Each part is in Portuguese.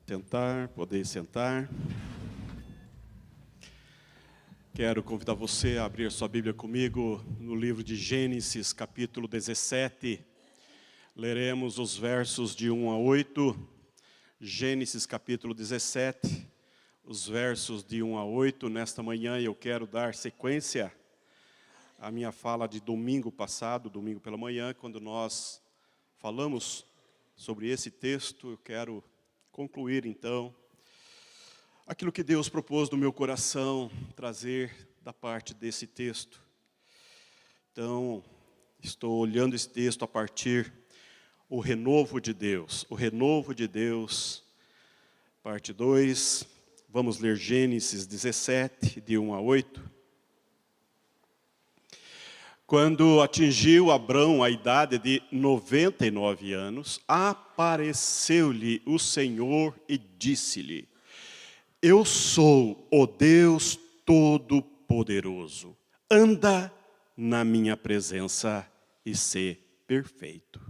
tentar, poder sentar. Quero convidar você a abrir sua Bíblia comigo no livro de Gênesis, capítulo 17. Leremos os versos de 1 a 8. Gênesis, capítulo 17, os versos de 1 a 8. Nesta manhã eu quero dar sequência à minha fala de domingo passado, domingo pela manhã, quando nós falamos sobre esse texto. Eu quero concluir, então, aquilo que Deus propôs no meu coração trazer da parte desse texto. Então, estou olhando esse texto a partir o renovo de Deus. O renovo de Deus, parte 2. Vamos ler Gênesis 17, de 1 a 8. Quando atingiu Abrão a idade de 99 anos, apareceu-lhe o Senhor e disse-lhe: Eu sou o Deus Todo-Poderoso. Anda na minha presença e sê perfeito.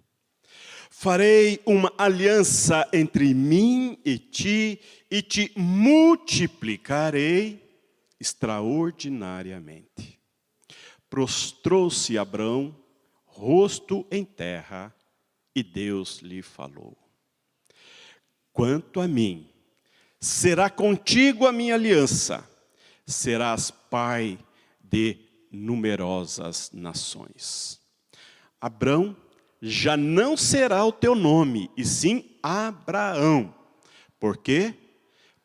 Farei uma aliança entre mim e te multiplicarei extraordinariamente. Prostrou-se Abrão, rosto em terra, e Deus lhe falou: Quanto a mim, será contigo a minha aliança, serás pai de numerosas nações. Abrão já não será o teu nome, e sim Abraão. Por quê?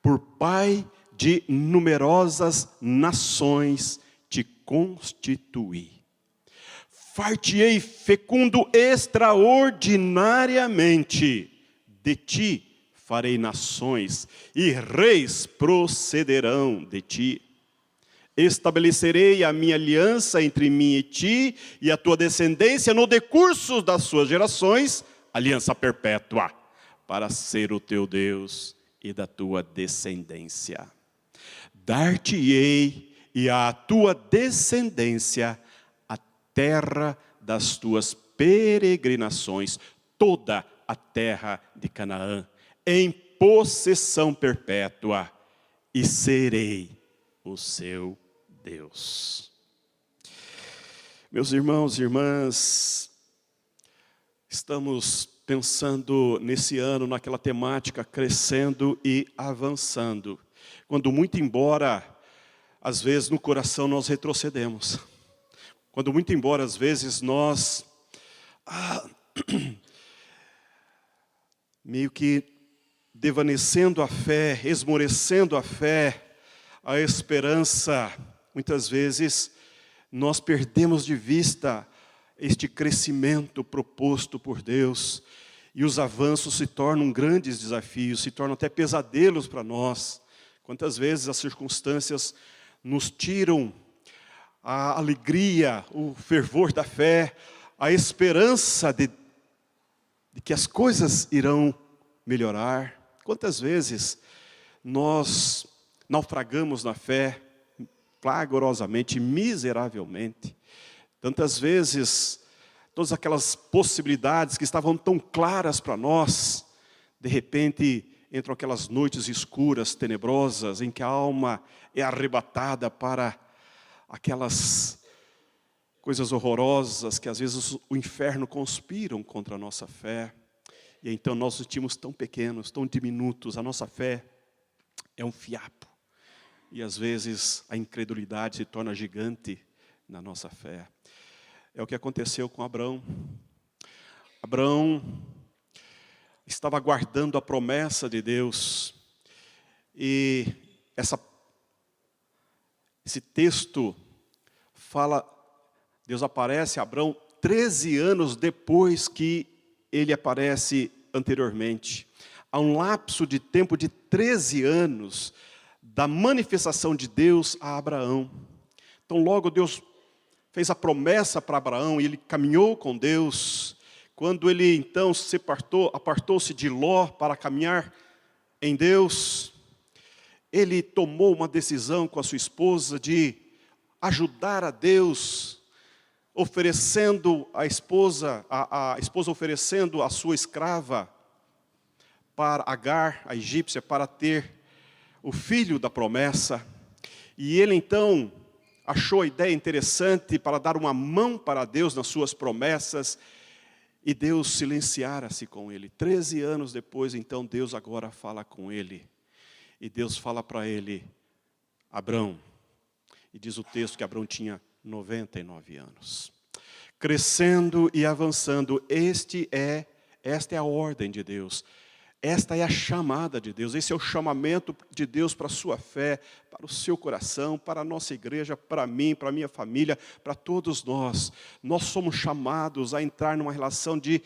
Por pai de numerosas nações te constituí. Far-te-ei fecundo extraordinariamente, de ti farei nações, e reis procederão de ti. Estabelecerei a minha aliança entre mim e ti, e a tua descendência no decurso das suas gerações, aliança perpétua, para ser o teu Deus e da tua descendência. Dar-te-ei e à tua descendência a terra das tuas peregrinações, toda a terra de Canaã, em possessão perpétua, e serei o seu Deus. Meus irmãos e irmãs, estamos pensando nesse ano naquela temática crescendo e avançando, quando muito embora às vezes no coração nós retrocedemos, quando muito embora às vezes nós meio que desvanecendo a fé, esmorecendo a fé, a esperança, muitas vezes nós perdemos de vista este crescimento proposto por Deus, e os avanços se tornam grandes desafios, se tornam até pesadelos para nós. Quantas vezes as circunstâncias nos tiram a alegria, o fervor da fé, a esperança de que as coisas irão melhorar. Quantas vezes nós naufragamos na fé, flagrosamente, miseravelmente. Tantas vezes, todas aquelas possibilidades que estavam tão claras para nós, de repente entram aquelas noites escuras, tenebrosas, em que a alma é arrebatada para aquelas coisas horrorosas que às vezes o inferno conspiram contra a nossa fé. E então nós nos sentimos tão pequenos, tão diminutos, a nossa fé é um fiapo. E às vezes a incredulidade se torna gigante na nossa fé. É o que aconteceu com Abrão. Abrão estava aguardando a promessa de Deus. E esse texto fala, Deus aparece a Abrão 13 anos depois que ele aparece anteriormente. Há um lapso de tempo de 13 anos da manifestação de Deus a Abraão. Então logo Deus fez a promessa para Abraão e ele caminhou com Deus. Quando ele então apartou-se de Ló para caminhar em Deus, ele tomou uma decisão com a sua esposa de ajudar a Deus, oferecendo a esposa oferecendo a sua escrava para Agar, a egípcia, para ter o filho da promessa. E ele então achou a ideia interessante para dar uma mão para Deus nas suas promessas. E Deus silenciara-se com ele. 13 anos depois, então, Deus agora fala com ele. E Deus fala para ele, Abrão. E diz o texto que Abrão tinha 99 anos. Crescendo e avançando, esta é a ordem de Deus. Esta é a chamada de Deus, esse é o chamamento de Deus para a sua fé, para o seu coração, para a nossa igreja, para mim, para a minha família, para todos nós. Nós somos chamados a entrar numa relação de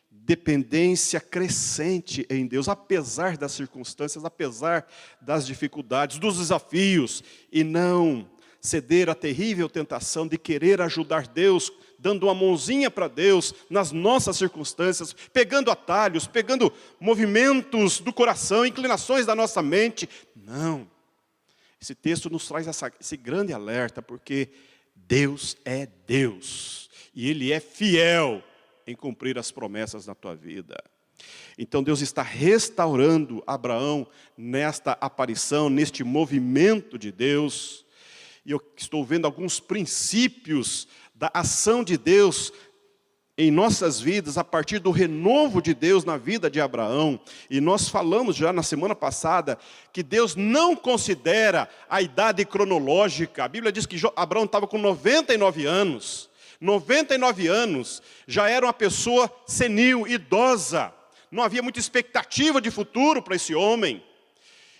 dependência crescente em Deus, apesar das circunstâncias, apesar das dificuldades, dos desafios, e não ceder à terrível tentação de querer ajudar Deus, dando uma mãozinha para Deus nas nossas circunstâncias, pegando atalhos, pegando movimentos do coração, inclinações da nossa mente. Não. Esse texto nos traz esse grande alerta, porque Deus é Deus, e Ele é fiel em cumprir as promessas na tua vida. Então Deus está restaurando Abraão nesta aparição, neste movimento de Deus. E eu estou vendo alguns princípios da ação de Deus em nossas vidas, a partir do renovo de Deus na vida de Abraão. E nós falamos já na semana passada, que Deus não considera a idade cronológica. A Bíblia diz que Abraão estava com 99 anos. 99 anos, já era uma pessoa senil, idosa. Não havia muita expectativa de futuro para esse homem.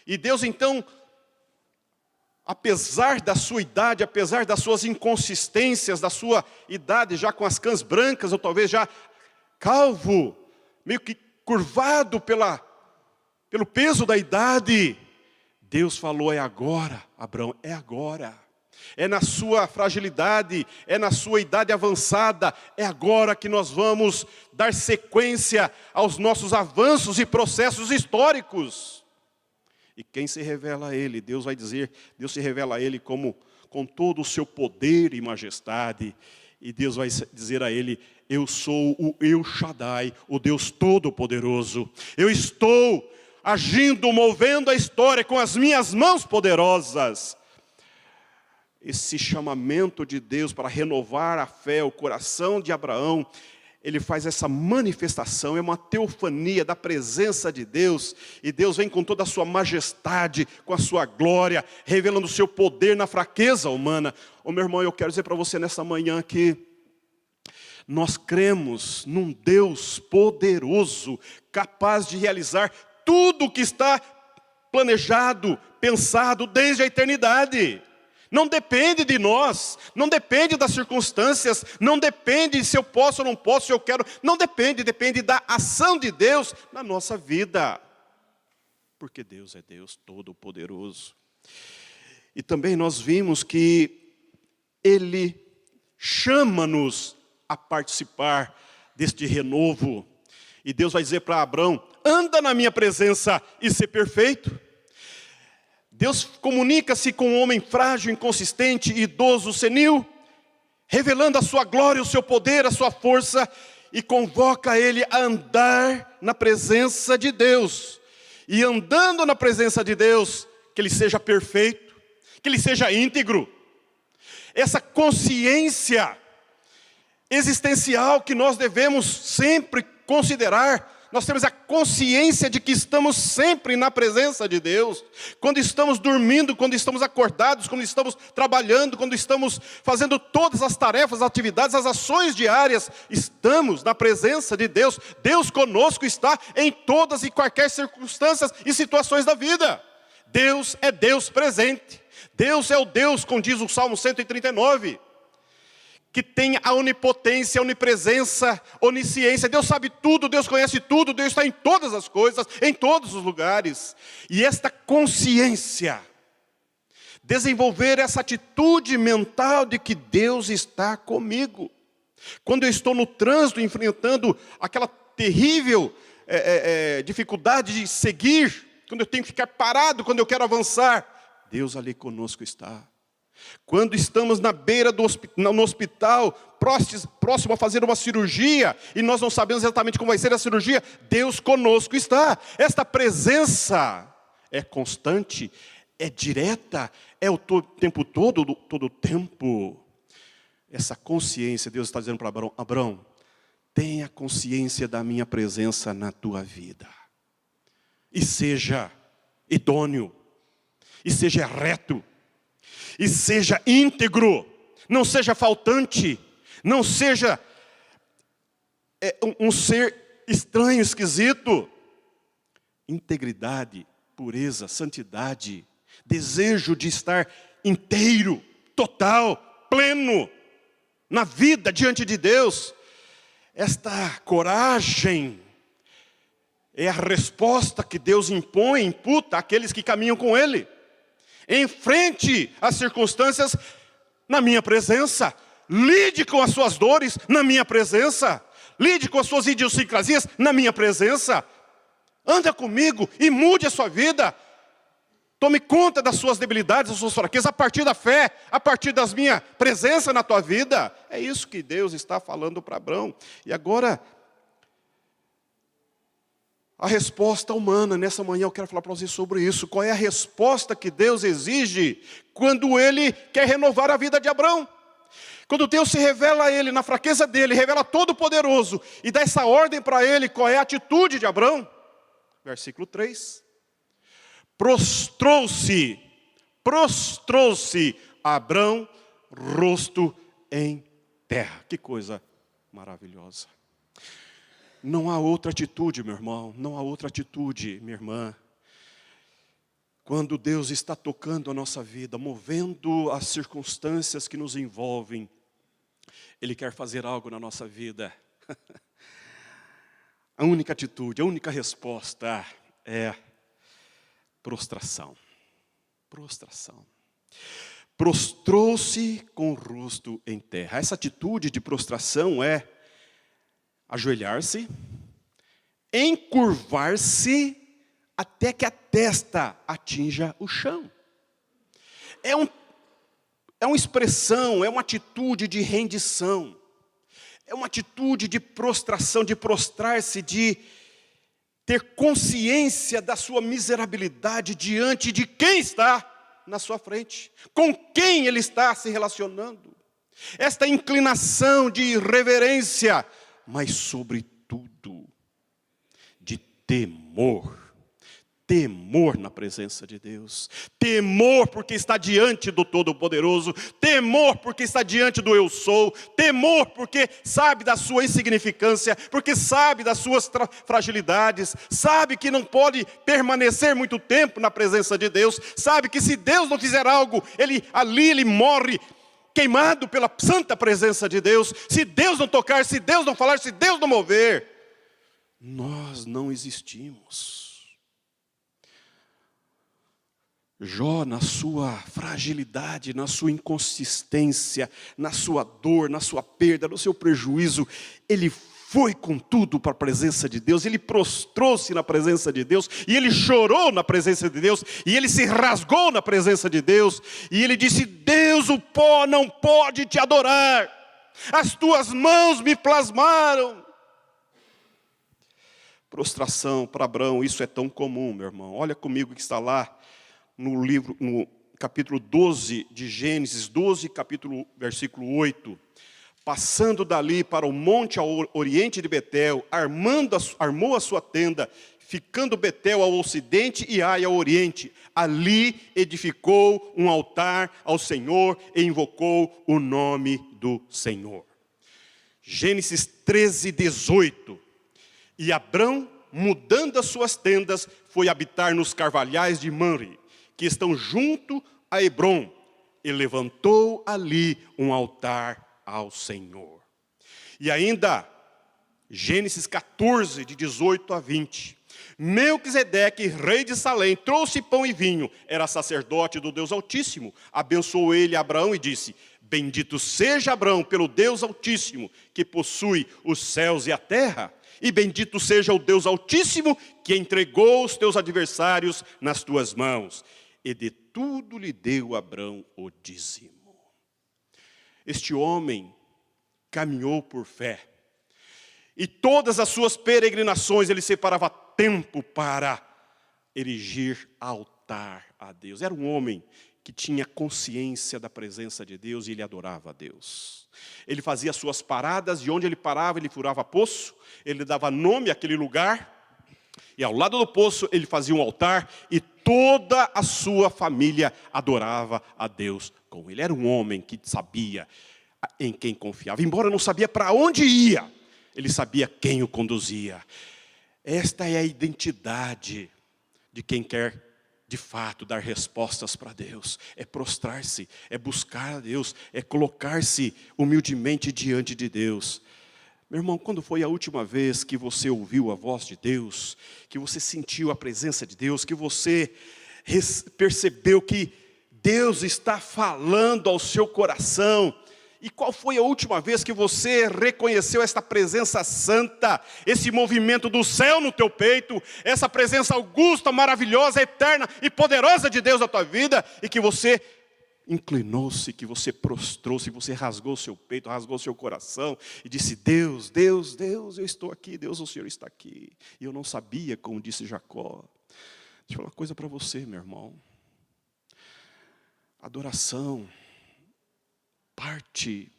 E Deus então, apesar da sua idade, apesar das suas inconsistências, da sua idade já com as cãs brancas, ou talvez já calvo, meio que curvado pelo peso da idade, Deus falou, é agora, Abraão, é agora. É na sua fragilidade, é na sua idade avançada, é agora que nós vamos dar sequência aos nossos avanços e processos históricos. E quem se revela a Ele, Deus vai dizer, Deus se revela a Ele como com todo o seu poder e majestade. E Deus vai dizer a Ele, eu sou o El Shaddai, o Deus Todo-Poderoso. Eu estou agindo, movendo a história com as minhas mãos poderosas. Esse chamamento de Deus para renovar a fé, o coração de Abraão, ele faz essa manifestação, é uma teofania da presença de Deus, e Deus vem com toda a sua majestade, com a sua glória, revelando o seu poder na fraqueza humana. Ô meu irmão, eu quero dizer para você nessa manhã que nós cremos num Deus poderoso, capaz de realizar tudo o que está planejado, pensado desde a eternidade. Não depende de nós, não depende das circunstâncias, não depende se eu posso ou não posso, se eu quero. Não depende, depende da ação de Deus na nossa vida. Porque Deus é Deus Todo-Poderoso. E também nós vimos que Ele chama-nos a participar deste renovo. E Deus vai dizer para Abraão, anda na minha presença e ser perfeito. Deus comunica-se com um homem frágil, inconsistente, idoso, senil, revelando a sua glória, o seu poder, a sua força, e convoca ele a andar na presença de Deus. E andando na presença de Deus, que ele seja perfeito, que ele seja íntegro. Essa consciência existencial que nós devemos sempre considerar. Nós temos a consciência de que estamos sempre na presença de Deus. Quando estamos dormindo, quando estamos acordados, quando estamos trabalhando, quando estamos fazendo todas as tarefas, as atividades, as ações diárias, estamos na presença de Deus. Deus conosco está em todas e quaisquer circunstâncias e situações da vida. Deus é Deus presente. Deus é o Deus, como diz o Salmo 139. Que tem a onipotência, a onipresença, onisciência. Deus sabe tudo, Deus conhece tudo, Deus está em todas as coisas, em todos os lugares. E esta consciência, desenvolver essa atitude mental de que Deus está comigo. Quando eu estou no trânsito, enfrentando aquela terrível dificuldade de seguir, quando eu tenho que ficar parado, quando eu quero avançar, Deus ali conosco está. Quando estamos na beira no hospital, próximo a fazer uma cirurgia, e nós não sabemos exatamente como vai ser a cirurgia, Deus conosco está. Esta presença é constante, é direta, é o tempo todo o tempo. Essa consciência, Deus está dizendo para Abraão: Abraão, tenha consciência da minha presença na tua vida. E seja idôneo, e seja reto, e seja íntegro, não seja faltante, não seja um ser estranho, esquisito. Integridade, pureza, santidade, desejo de estar inteiro, total, pleno, na vida diante de Deus. Esta coragem é a resposta que Deus imputa àqueles que caminham com Ele. Enfrente as circunstâncias na minha presença. Lide com as suas dores na minha presença. Lide com as suas idiosincrasias na minha presença. Anda comigo e mude a sua vida. Tome conta das suas debilidades, das suas fraquezas, a partir da fé, a partir da minha presença na tua vida. É isso que Deus está falando para Abraão. E agora, a resposta humana. Nessa manhã eu quero falar para vocês sobre isso. Qual é a resposta que Deus exige quando Ele quer renovar a vida de Abraão? Quando Deus se revela a ele, na fraqueza dele, revela Todo-Poderoso e dá essa ordem para ele, qual é a atitude de Abraão? Versículo 3. Prostrou-se Abraão, rosto em terra. Que coisa maravilhosa. Não há outra atitude, meu irmão, não há outra atitude, minha irmã. Quando Deus está tocando a nossa vida, movendo as circunstâncias que nos envolvem, Ele quer fazer algo na nossa vida. A única atitude, a única resposta é prostração. Prostração. Prostrou-se com o rosto em terra. Essa atitude de prostração é ajoelhar-se, encurvar-se até que a testa atinja o chão. É uma expressão, é uma atitude de rendição. É uma atitude de prostração, de prostrar-se, de ter consciência da sua miserabilidade diante de quem está na sua frente, com quem ele está se relacionando. Esta inclinação de reverência, mas sobretudo de temor. Temor na presença de Deus, temor porque está diante do Todo-Poderoso, temor porque está diante do Eu Sou, temor porque sabe da sua insignificância, porque sabe das suas fragilidades, sabe que não pode permanecer muito tempo na presença de Deus, sabe que se Deus não fizer algo, ele morre queimado pela santa presença de Deus. Se Deus não tocar, se Deus não falar, se Deus não mover, nós não existimos. Jó, na sua fragilidade, na sua inconsistência, na sua dor, na sua perda, no seu prejuízo, ele foi com tudo para a presença de Deus, ele prostrou-se na presença de Deus, e ele chorou na presença de Deus, e ele se rasgou na presença de Deus, e ele disse: Deus, o pó não pode te adorar, as tuas mãos me plasmaram. Prostração para Abraão, isso é tão comum, meu irmão. Olha comigo que está lá no capítulo 12 de Gênesis, 12, versículo 8. Passando dali para o monte ao oriente de Betel, armou a sua tenda, ficando Betel ao ocidente e Ai ao oriente. Ali edificou um altar ao Senhor e invocou o nome do Senhor. Gênesis 13, 18. E Abrão, mudando as suas tendas, foi habitar nos carvalhais de Mamre, que estão junto a Hebrom, e levantou ali um altar ao Senhor. E ainda, Gênesis 14, de 18 a 20. Melquisedeque, rei de Salém, trouxe pão e vinho, era sacerdote do Deus Altíssimo. Abençoou ele Abraão e disse: bendito seja Abraão pelo Deus Altíssimo, que possui os céus e a terra. E bendito seja o Deus Altíssimo, que entregou os teus adversários nas tuas mãos. E de tudo lhe deu Abrão o dízimo. Este homem caminhou por fé. E todas as suas peregrinações, ele separava tempo para erigir altar a Deus. Era um homem que tinha consciência da presença de Deus e ele adorava a Deus. Ele fazia suas paradas e onde ele parava, ele furava poço, ele dava nome àquele lugar. E ao lado do poço ele fazia um altar e toda a sua família adorava a Deus com ele. Era um homem que sabia em quem confiava. Embora não sabia para onde ia, ele sabia quem o conduzia. Esta é a identidade de quem quer, de fato, dar respostas para Deus. É prostrar-se, é buscar a Deus, é colocar-se humildemente diante de Deus. Meu irmão, quando foi a última vez que você ouviu a voz de Deus, que você sentiu a presença de Deus, que você percebeu que Deus está falando ao seu coração? E qual foi a última vez que você reconheceu esta presença santa, esse movimento do céu no teu peito, essa presença augusta, maravilhosa, eterna e poderosa de Deus na tua vida, e que você inclinou-se, que você prostrou-se, que você rasgou o seu peito, rasgou o seu coração e disse: Deus, Deus, Deus, eu estou aqui, Deus, o Senhor está aqui. E eu não sabia, como disse Jacó. Deixa eu falar uma coisa para você, meu irmão. Adoração parte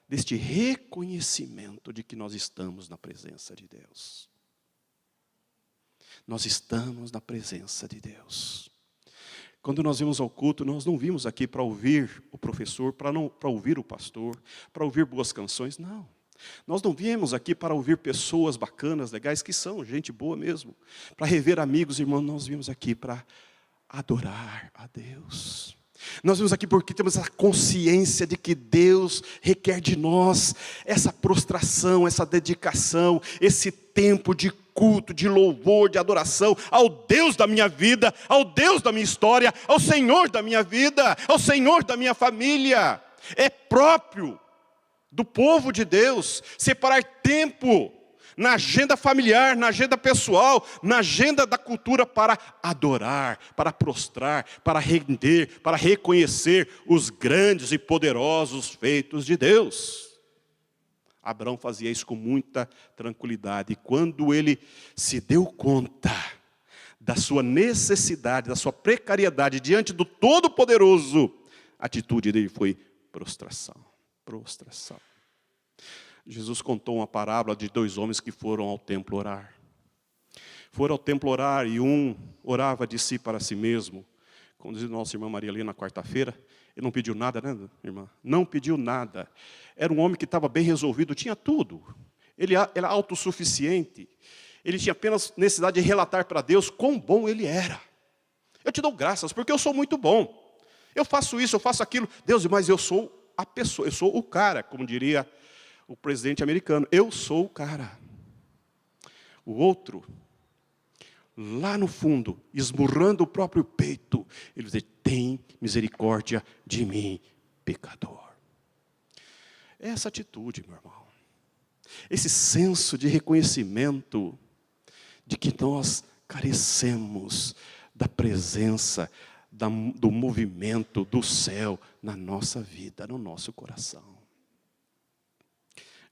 deste reconhecimento de que nós estamos na presença de Deus. Nós estamos na presença de Deus. Quando nós vimos ao culto, nós não vimos aqui para ouvir o professor, para ouvir o pastor, para ouvir boas canções, não. Nós não viemos aqui para ouvir pessoas bacanas, legais, que são gente boa mesmo. Para rever amigos, irmãos, nós viemos aqui para adorar a Deus. Nós vimos aqui porque temos a consciência de que Deus requer de nós essa prostração, essa dedicação, esse tempo de culto, de louvor, de adoração ao Deus da minha vida, ao Deus da minha história, ao Senhor da minha vida, ao Senhor da minha família. É próprio do povo de Deus separar tempo na agenda familiar, na agenda pessoal, na agenda da cultura para adorar, para prostrar, para render, para reconhecer os grandes e poderosos feitos de Deus. Abraão fazia isso com muita tranquilidade. E quando ele se deu conta da sua necessidade, da sua precariedade diante do Todo-Poderoso, a atitude dele foi prostração. Prostração. Jesus contou uma parábola de 2 homens que foram ao templo orar. Foram ao templo orar e um orava de si para si mesmo. Como diz nossa irmã Maria ali na quarta-feira, ele não pediu nada, né, irmã? Não pediu nada. Era um homem que estava bem resolvido, tinha tudo. Ele era autossuficiente. Ele tinha apenas necessidade de relatar para Deus quão bom ele era. Eu te dou graças, porque eu sou muito bom. Eu faço isso, eu faço aquilo. Deus, mas eu sou a pessoa, eu sou o cara, como diria o presidente americano. Eu sou o cara. O outro, lá no fundo, esmurrando o próprio peito, ele diz: tem misericórdia de mim, pecador. Essa atitude, meu irmão, esse senso de reconhecimento de que nós carecemos da presença, do movimento do céu na nossa vida, no nosso coração.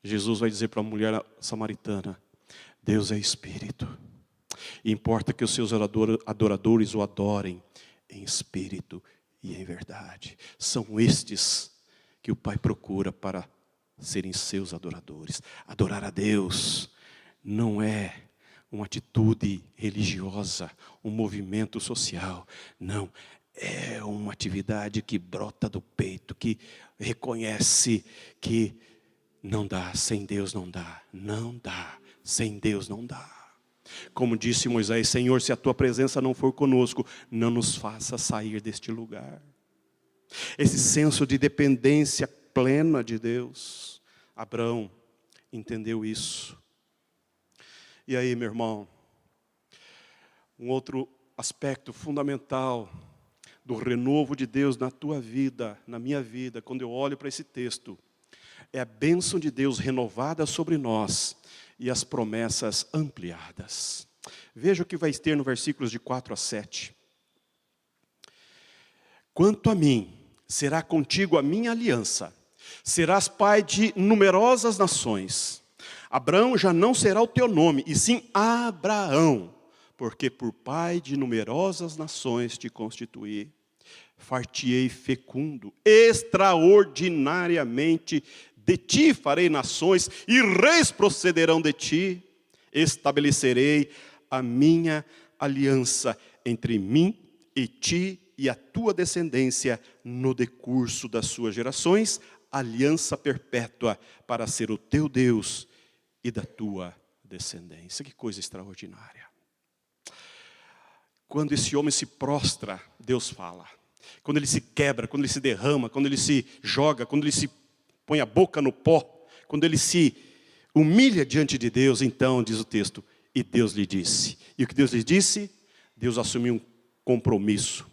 Jesus vai dizer para a mulher samaritana: Deus é Espírito. E importa que os seus adoradores o adorem em espírito e em verdade. São estes que o Pai procura para serem seus adoradores. Adorar a Deus não é uma atitude religiosa, um movimento social. Não, é uma atividade que brota do peito, que reconhece que não dá, sem Deus não dá. Não dá, sem Deus não dá. Como disse Moisés: Senhor, se a tua presença não for conosco, não nos faça sair deste lugar. Esse senso de dependência plena de Deus, Abraão entendeu isso. E aí, meu irmão, um outro aspecto fundamental do renovo de Deus na tua vida, na minha vida, quando eu olho para esse texto, é a bênção de Deus renovada sobre nós e as promessas ampliadas. Veja o que vai ter no versículos de 4 a 7. quanto a mim, será contigo a minha aliança. Serás pai de numerosas nações. Abrão já não será o teu nome, e sim Abraão, porque por pai de numerosas nações te constituí. Far-te-ei fecundo, extraordinariamente de ti farei nações, e reis procederão de ti. Estabelecerei a minha aliança entre mim e ti e a tua descendência no decurso das suas gerações, aliança perpétua para ser o teu Deus e da tua descendência. Que coisa extraordinária. Quando esse homem se prostra, Deus fala. Quando ele se quebra, quando ele se derrama, quando ele se joga, quando ele se põe a boca no pó, quando ele se humilha diante de Deus, então, diz o texto, e Deus lhe disse. E o que Deus lhe disse? Deus assumiu um compromisso.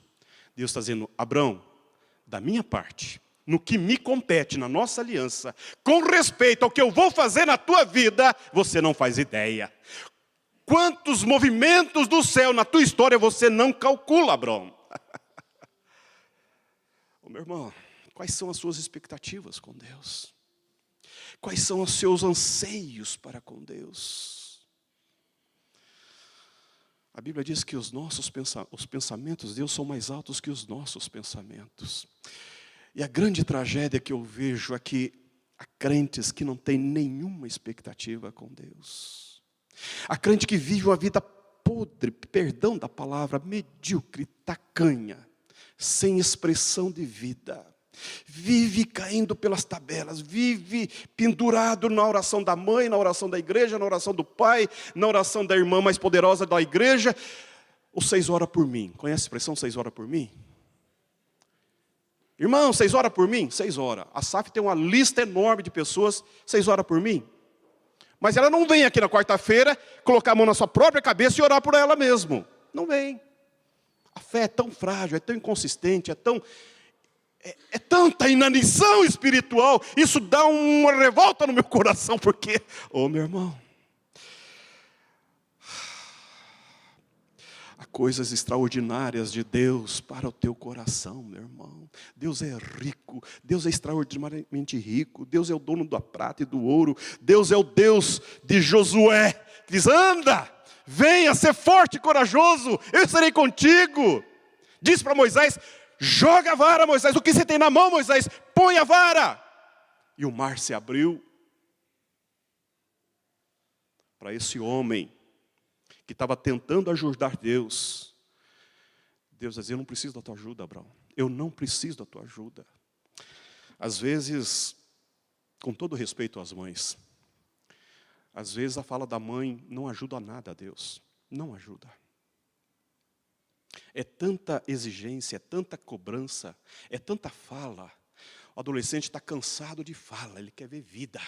Deus está dizendo, Abrão, da minha parte, no que me compete, na nossa aliança, com respeito ao que eu vou fazer na tua vida, você não faz ideia. Quantos movimentos do céu na tua história você não calcula, Abrão? Ô, meu irmão, quais são as suas expectativas com Deus? Quais são os seus anseios para com Deus? A Bíblia diz que os pensamentos de Deus são mais altos que os nossos pensamentos. E a grande tragédia que eu vejo é que há crentes que não têm nenhuma expectativa com Deus. Há crente que vive uma vida podre, perdão da palavra, medíocre, tacanha, sem expressão de vida. Vive caindo pelas tabelas, vive pendurado na oração da mãe, na oração da igreja, na oração do pai, na oração da irmã mais poderosa da igreja. O 6 ora por mim. Conhece a expressão 6 ora por mim? Irmão, 6 ora por mim? 6 ora. A SAF tem uma lista enorme de pessoas, 6 ora por mim. Mas ela não vem aqui na quarta-feira, colocar a mão na sua própria cabeça e orar por ela mesmo. Não vem. A fé é tão frágil, é tão inconsistente, é tanta inanição espiritual, isso dá uma revolta no meu coração, porque, meu irmão, há coisas extraordinárias de Deus para o teu coração, meu irmão. Deus é rico, Deus é extraordinariamente rico, Deus é o dono da prata e do ouro, Deus é o Deus de Josué, que diz, anda, venha, ser forte e corajoso, eu estarei contigo. Diz para Moisés, joga a vara, Moisés. O que você tem na mão, Moisés? Põe a vara. E o mar se abriu para esse homem que estava tentando ajudar Deus. Deus dizia, eu não preciso da tua ajuda, Abraão. Eu não preciso da tua ajuda. Às vezes, com todo respeito às mães, às vezes a fala da mãe não ajuda a nada a Deus. Não ajuda. É tanta exigência, é tanta cobrança, é tanta fala. O adolescente está cansado de fala, ele quer ver vida.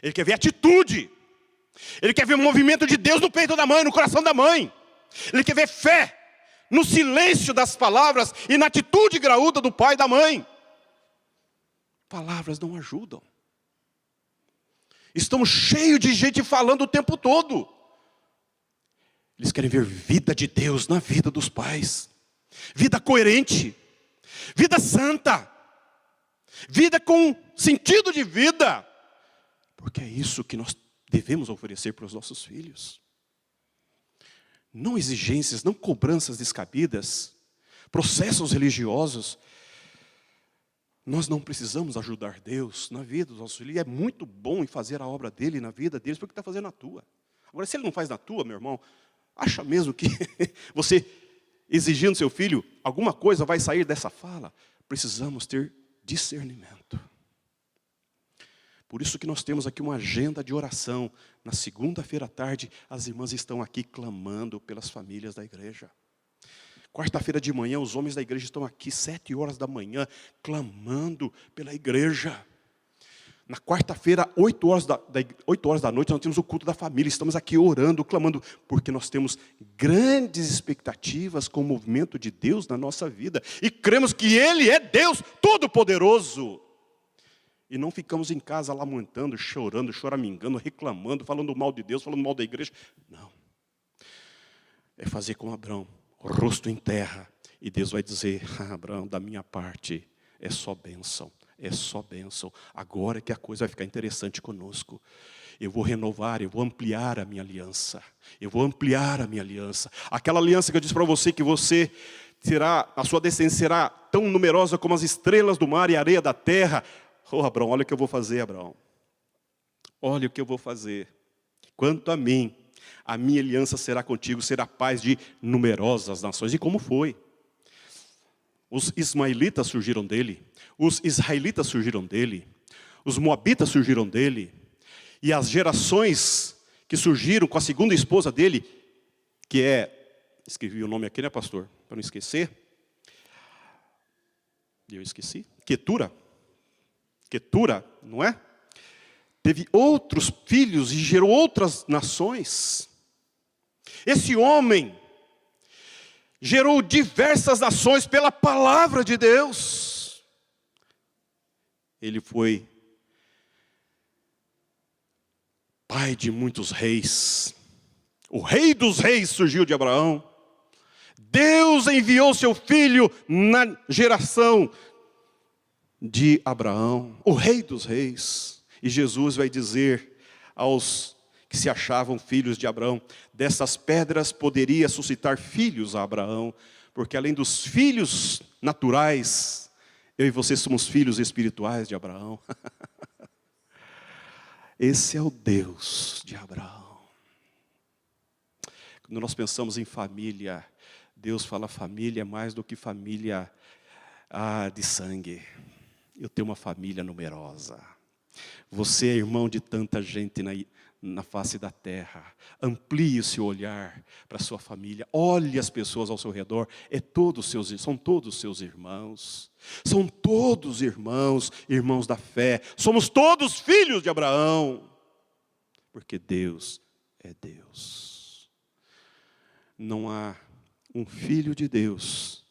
Ele quer ver atitude. Ele quer ver o movimento de Deus no peito da mãe, no coração da mãe. Ele quer ver fé no silêncio das palavras e na atitude graúda do pai e da mãe. Palavras não ajudam. Estamos cheios de gente falando o tempo todo. Eles querem ver vida de Deus na vida dos pais. Vida coerente. Vida santa. Vida com sentido de vida. Porque é isso que nós devemos oferecer para os nossos filhos. Não exigências, não cobranças descabidas. Processos religiosos. Nós não precisamos ajudar Deus na vida dos nossos filhos. E é muito bom em fazer a obra dele na vida deles, porque está fazendo na tua. Agora, se ele não faz na tua, meu irmão, acha mesmo que você, exigindo seu filho, alguma coisa vai sair dessa fala? Precisamos ter discernimento. Por isso que nós temos aqui uma agenda de oração. Na segunda-feira à tarde, as irmãs estão aqui clamando pelas famílias da igreja. Quarta-feira de manhã, os homens da igreja estão aqui, 7 horas da manhã, clamando pela igreja. Na quarta-feira, 8 horas da noite, nós temos o culto da família. Estamos aqui orando, clamando, porque nós temos grandes expectativas com o movimento de Deus na nossa vida. E cremos que Ele é Deus Todo-Poderoso. E não ficamos em casa lamentando, chorando, choramingando, reclamando, falando mal de Deus, falando mal da igreja. Não. É fazer como Abrão, rosto em terra, E Deus vai dizer: Abraão, da minha parte, é só bênção. É só bênção. Agora é que a coisa vai ficar interessante conosco. Eu vou renovar, eu vou ampliar a minha aliança. Eu vou ampliar a minha aliança. Aquela aliança que eu disse para você que você terá, a sua descendência será tão numerosa como as estrelas do mar e a areia da terra. Oh, Abraão, olha o que eu vou fazer, Abraão. Olha o que eu vou fazer. Quanto a mim, a minha aliança será contigo, será paz de numerosas nações. E como foi? Os ismaelitas surgiram dele, os israelitas surgiram dele, os moabitas surgiram dele, e as gerações que surgiram com a segunda esposa dele, que escrevi o nome aqui, né, pastor, para não esquecer. Eu esqueci. Quetura, não é? Teve outros filhos e gerou outras nações. Esse homem gerou diversas nações pela palavra de Deus. Ele foi pai de muitos reis. O rei dos reis surgiu de Abraão. Deus enviou seu filho na geração de Abraão, o rei dos reis. E Jesus vai dizer aos que se achavam filhos de Abraão: dessas pedras poderia suscitar filhos a Abraão, porque além dos filhos naturais, eu e você somos filhos espirituais de Abraão. Esse é o Deus de Abraão. Quando nós pensamos em família, Deus fala: família é mais do que família de sangue. Eu tenho uma família numerosa. Você é irmão de tanta gente na face da terra. Amplie o seu olhar para a sua família. Olhe as pessoas ao seu redor. São todos seus irmãos. São todos irmãos, irmãos da fé. Somos todos filhos de Abraão. Porque Deus é Deus. Não há um filho de Deus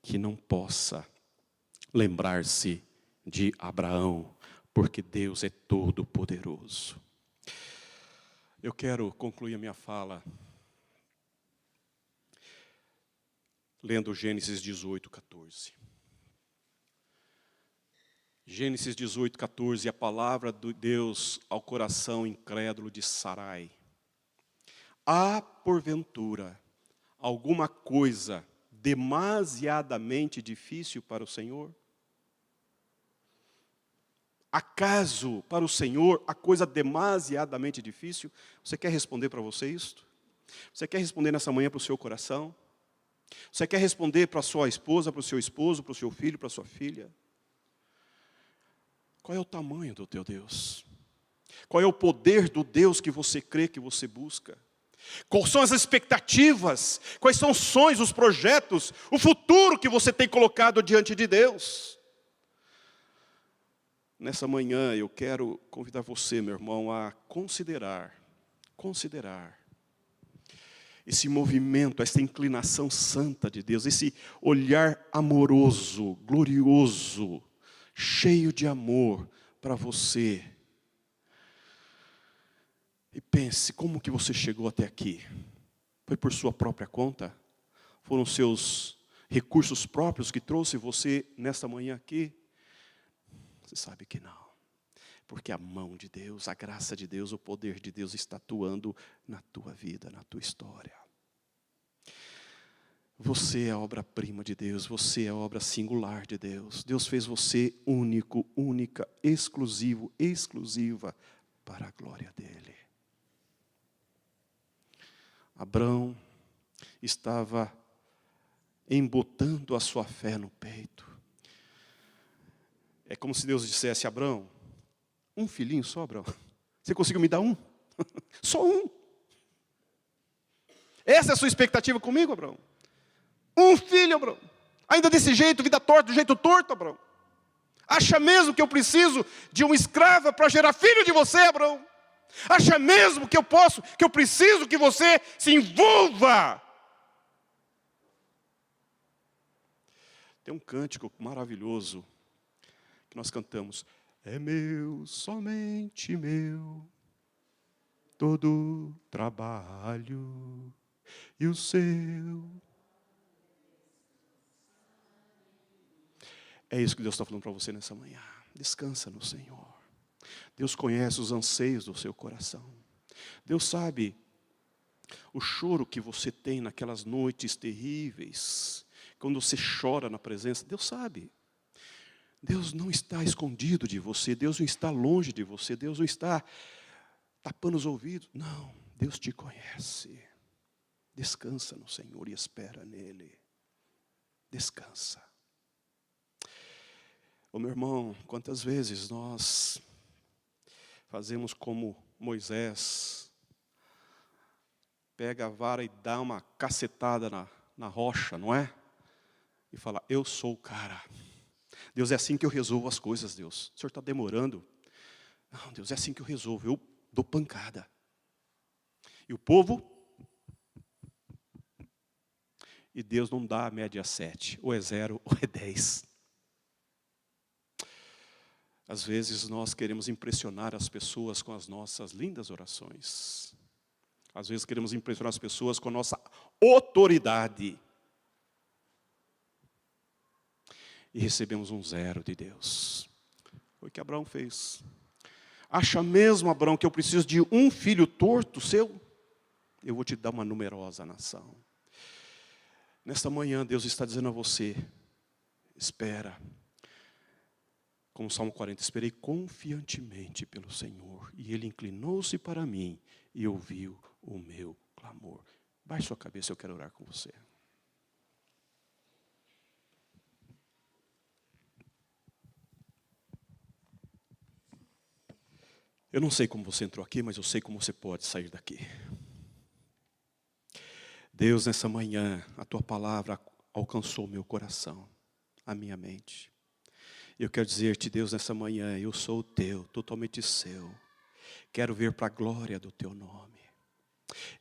que não possa lembrar-se de Abraão, porque Deus é todo poderoso. Eu quero concluir a minha fala lendo Gênesis 18, 14. Gênesis 18, 14, a palavra de Deus ao coração incrédulo de Sarai. Há, porventura, alguma coisa demasiadamente difícil para o Senhor? Acaso para o Senhor a coisa demasiadamente difícil? Você quer responder para você isto? Você quer responder nessa manhã para o seu coração? Você quer responder para a sua esposa, para o seu esposo, para o seu filho, para a sua filha? Qual é o tamanho do teu Deus? Qual é o poder do Deus que você crê, que você busca? Quais são as expectativas? Quais são os sonhos, os projetos, o futuro que você tem colocado diante de Deus? Nessa manhã eu quero convidar você, meu irmão, a considerar esse movimento, essa inclinação santa de Deus, esse olhar amoroso, glorioso, cheio de amor para você. E pense, como que você chegou até aqui? Foi por sua própria conta? Foram seus recursos próprios que trouxe você nesta manhã aqui? Você sabe que não. Porque a mão de Deus, a graça de Deus, o poder de Deus está atuando na tua vida, na tua história. Você é a obra-prima de Deus, você é a obra singular de Deus. Deus fez você único, única, exclusivo, exclusiva para a glória dEle. Abraão estava embotando a sua fé no peito. É como se Deus dissesse: Abraão, um filhinho só, Abraão? Você conseguiu me dar um? Só um. Essa é a sua expectativa comigo, Abraão? Um filho, Abraão. Ainda desse jeito, vida torta, do jeito torto, Abraão. Acha mesmo que eu preciso de uma escrava para gerar filho de você, Abraão? Acha mesmo que eu preciso que você se envolva? Tem um cântico maravilhoso que nós cantamos: é meu, somente meu, todo trabalho, e o seu É isso que Deus está falando para você nessa manhã. Descansa no Senhor. Deus conhece os anseios do seu coração. Deus sabe o choro que você tem naquelas noites terríveis, quando você chora na presença. Deus sabe. Deus não está escondido de você, Deus não está longe de você, Deus não está tapando os ouvidos. Não, Deus te conhece. Descansa no Senhor e espera nele. Descansa. Ô meu irmão, quantas vezes nós fazemos como Moisés, pega a vara e dá uma cacetada na rocha, não é? E fala, eu sou o cara. Deus, é assim que eu resolvo as coisas, Deus. O Senhor está demorando. Não, Deus, é assim que eu resolvo. Eu dou pancada. E o povo? E Deus não dá a média 7. Ou é 0 ou é 10. Às vezes nós queremos impressionar as pessoas com as nossas lindas orações. Às vezes queremos impressionar as pessoas com a nossa autoridade. E recebemos um 0 de Deus. Foi o que Abraão fez. Acha mesmo, Abraão, que eu preciso de um filho torto seu? Eu vou te dar uma numerosa nação. Nesta manhã, Deus está dizendo a você, espera. Como o Salmo 40, esperei confiantemente pelo Senhor, e Ele inclinou-se para mim e ouviu o meu clamor. Baixe sua cabeça, eu quero orar com você. Eu não sei como você entrou aqui, mas eu sei como você pode sair daqui. Deus, nessa manhã, a Tua palavra alcançou o meu coração, a minha mente. Eu quero dizer-te, Deus, nessa manhã, eu sou o Teu, totalmente seu. Quero ver para a glória do Teu nome.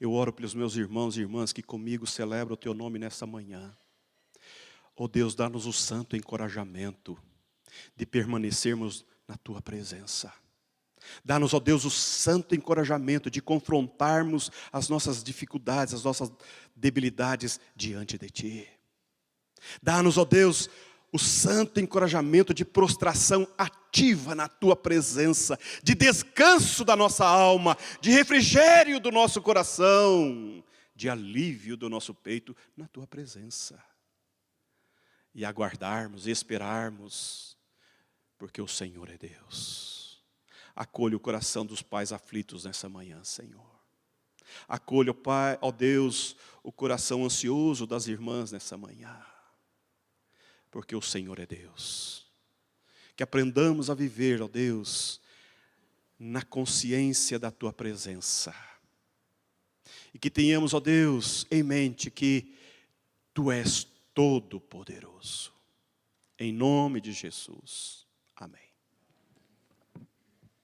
Eu oro pelos meus irmãos e irmãs que comigo celebram o Teu nome nessa manhã. Oh Deus, dá-nos o santo encorajamento de permanecermos na Tua presença. Dá-nos, ó Deus, o santo encorajamento de confrontarmos as nossas dificuldades, as nossas debilidades diante de Ti. Dá-nos, ó Deus, o santo encorajamento de prostração ativa na Tua presença, de descanso da nossa alma, de refrigério do nosso coração, de alívio do nosso peito na Tua presença. E aguardarmos, esperarmos, porque o Senhor é Deus. Acolha o coração dos pais aflitos nessa manhã, Senhor. Acolha, Pai, ó Deus, o coração ansioso das irmãs nessa manhã. Porque o Senhor é Deus. Que aprendamos a viver, ó Deus, na consciência da Tua presença. E que tenhamos, ó Deus, em mente que Tu és todo-poderoso. Em nome de Jesus. Amém.